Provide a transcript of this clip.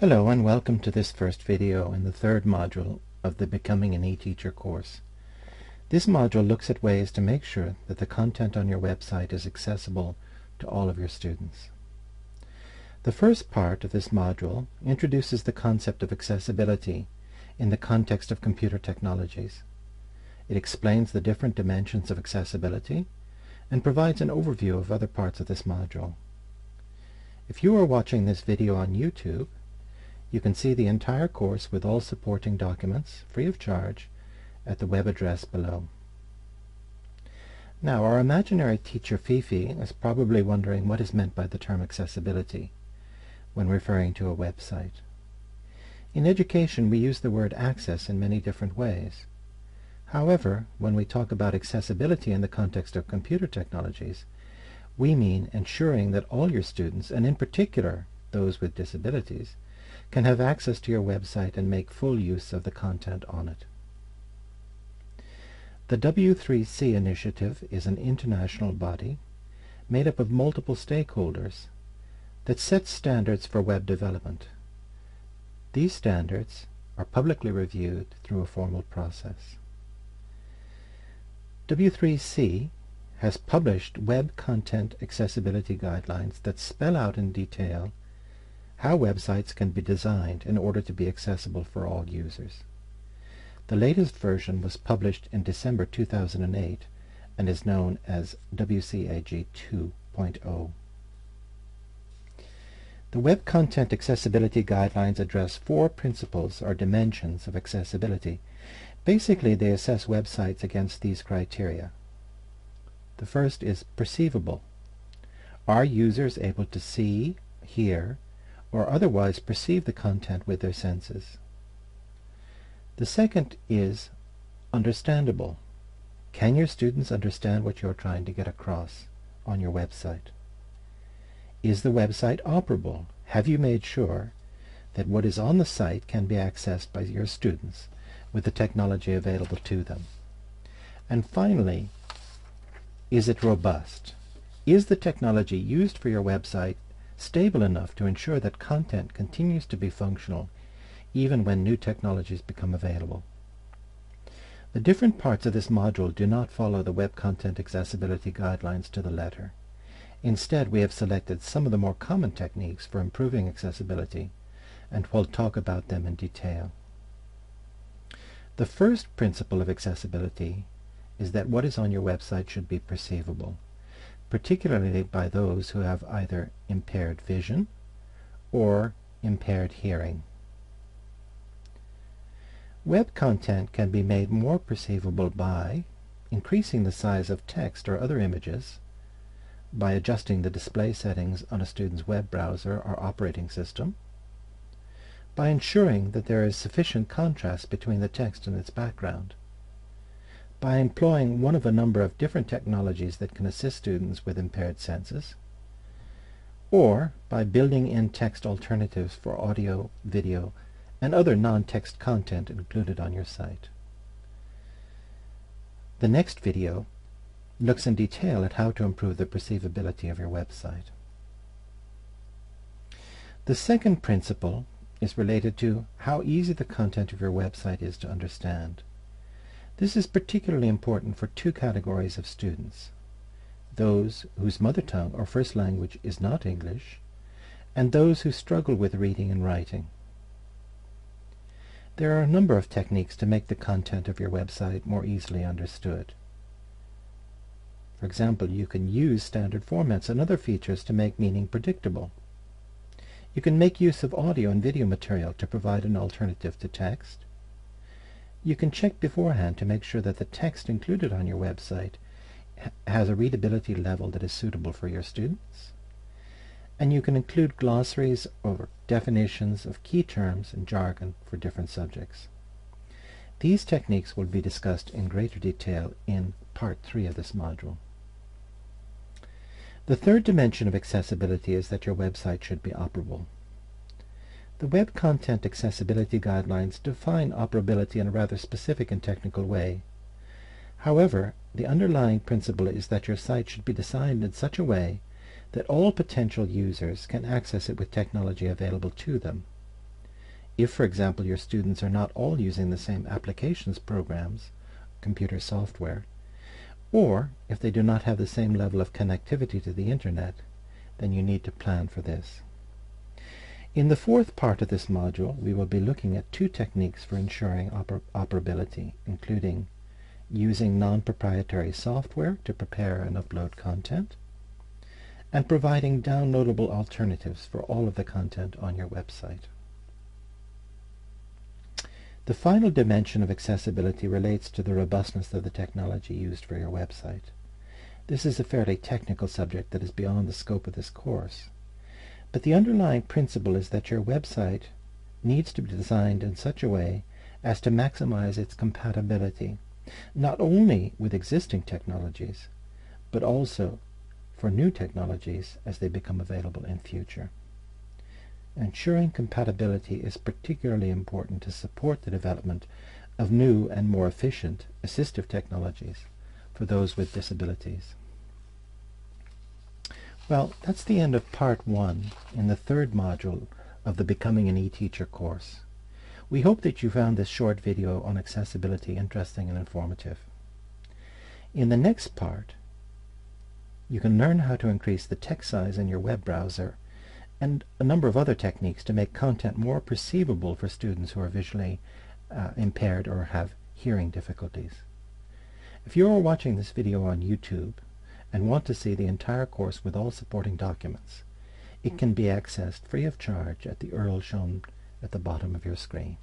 Hello and welcome to this first video in the third module of the Becoming an eTeacher course. This module looks at ways to make sure that the content on your website is accessible to all of your students. The first part of this module introduces the concept of accessibility in the context of computer technologies. It explains the different dimensions of accessibility and provides an overview of other parts of this module. If you are watching this video on YouTube, you can see the entire course with all supporting documents, free of charge, at the web address below. Now, our imaginary teacher Fifi is probably wondering what is meant by the term accessibility when referring to a website. In education, we use the word access in many different ways. However, when we talk about accessibility in the context of computer technologies, we mean ensuring that all your students, and in particular those with disabilities, can have access to your website and make full use of the content on it. The W3C initiative is an international body made up of multiple stakeholders that sets standards for web development. These standards are publicly reviewed through a formal process. W3C has published web content accessibility guidelines that spell out in detail how websites can be designed in order to be accessible for all users. The latest version was published in December 2008 and is known as WCAG 2.0. The Web Content Accessibility Guidelines address 4 principles or dimensions of accessibility. Basically, they assess websites against these criteria. The first is perceivable. Are users able to see, hear, or otherwise perceive the content with their senses? The second is understandable. Can your students understand what you're trying to get across on your website? Is the website operable? Have you made sure that what is on the site can be accessed by your students with the technology available to them? And finally, is it robust? Is the technology used for your website stable enough to ensure that content continues to be functional even when new technologies become available? The different parts of this module do not follow the Web Content Accessibility Guidelines to the letter. Instead, we have selected some of the more common techniques for improving accessibility, and we'll talk about them in detail. The first principle of accessibility is that what is on your website should be perceivable, particularly by those who have either impaired vision or impaired hearing. Web content can be made more perceivable by increasing the size of text or other images, by adjusting the display settings on a student's web browser or operating system, by ensuring that there is sufficient contrast between the text and its background, by employing one of a number of different technologies that can assist students with impaired senses, or by building in text alternatives for audio, video, and other non-text content included on your site. The next video looks in detail at how to improve the perceivability of your website. The second principle is related to how easy the content of your website is to understand. This is particularly important for 2 categories of students: those whose mother tongue or first language is not English, and those who struggle with reading and writing. There are a number of techniques to make the content of your website more easily understood. For example, you can use standard formats and other features to make meaning predictable. You can make use of audio and video material to provide an alternative to text. You can check beforehand to make sure that the text included on your website has a readability level that is suitable for your students. And you can include glossaries or definitions of key terms and jargon for different subjects. These techniques will be discussed in greater detail in Part 3 of this module. The third dimension of accessibility is that your website should be operable. The Web Content Accessibility Guidelines define operability in a rather specific and technical way. However, the underlying principle is that your site should be designed in such a way that all potential users can access it with technology available to them. If, for example, your students are not all using the same applications programs, computer software, or if they do not have the same level of connectivity to the internet, then you need to plan for this. In the fourth part of this module, we will be looking at two techniques for ensuring operability, including using non-proprietary software to prepare and upload content, and providing downloadable alternatives for all of the content on your website. The final dimension of accessibility relates to the robustness of the technology used for your website. This is a fairly technical subject that is beyond the scope of this course, but the underlying principle is that your website needs to be designed in such a way as to maximize its compatibility, not only with existing technologies, but also for new technologies as they become available in future. Ensuring compatibility is particularly important to support the development of new and more efficient assistive technologies for those with disabilities. Well, that's the end of part 1 in the third module of the Becoming an eTeacher course. We hope that you found this short video on accessibility interesting and informative. In the next part, you can learn how to increase the text size in your web browser and a number of other techniques to make content more perceivable for students who are visually impaired or have hearing difficulties. If you are watching this video on YouTube and want to see the entire course with all supporting documents, it can be accessed free of charge at the URL shown at the bottom of your screen.